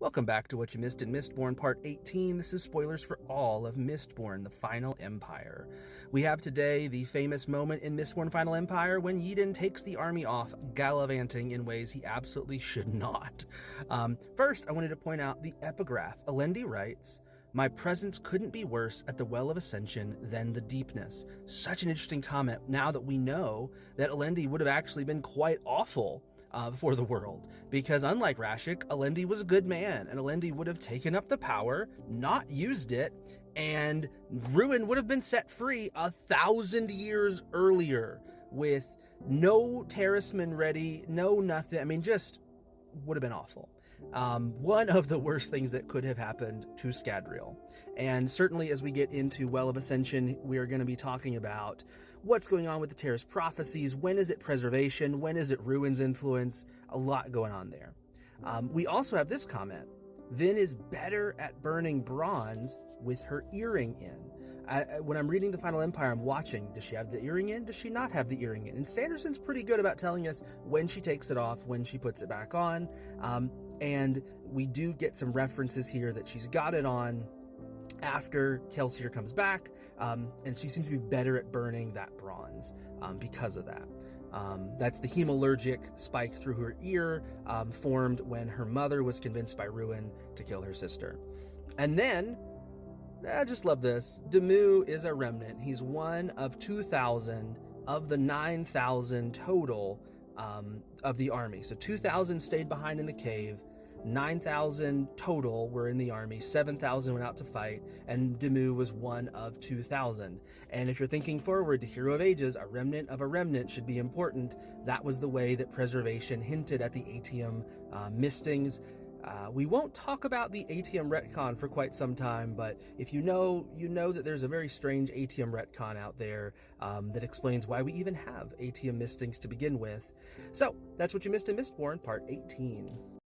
Welcome back to What You Missed in Mistborn Part 18. This is spoilers for all of Mistborn, the Final Empire. We have today the famous moment in Mistborn Final Empire when Eden takes the army off, gallivanting in ways he absolutely should not. First, I wanted to point out the epigraph. Alendi writes, "My presence couldn't be worse at the Well of Ascension than the deepness." Such an interesting comment now that we know that Alendi would have actually been quite awful for the world, because unlike Rashik, Alendi was a good man, and Alendi would have taken up the power, not used it, and Ruin would have been set free 1,000 years earlier with no Terracemen ready, no nothing. I mean, just would have been awful. One of the worst things that could have happened to Scadrial. And certainly as we get into Well of Ascension, we are going to be talking about what's going on with the Terrace prophecies. When is it preservation? When is it Ruin's influence? A lot going on there. We also have this comment. Vin is better at burning bronze with her earring in. When I'm reading the Final Empire, I'm watching, does she have the earring in? Does she not have the earring in? And Sanderson's pretty good about telling us when she takes it off, when she puts it back on. And we do get some references here that she's got it on after Kelsier comes back, and she seems to be better at burning that bronze because of that. That's the hemalurgic spike through her ear formed when her mother was convinced by Ruin to kill her sister. And then, I just love this, Demu is a remnant. He's one of 2,000 of the 9,000 total of the army. So 2,000 stayed behind in the cave, 9,000 total were in the army, 7,000 went out to fight, and Demu was one of 2,000. And if you're thinking forward to Hero of Ages, a remnant of a remnant should be important. That was the way that preservation hinted at the ATM mistings. We won't talk about the ATM retcon for quite some time, but if you know that there's a very strange ATM retcon out there that explains why we even have ATM mistings to begin with. So, that's what you missed in Mistborn, Part 18.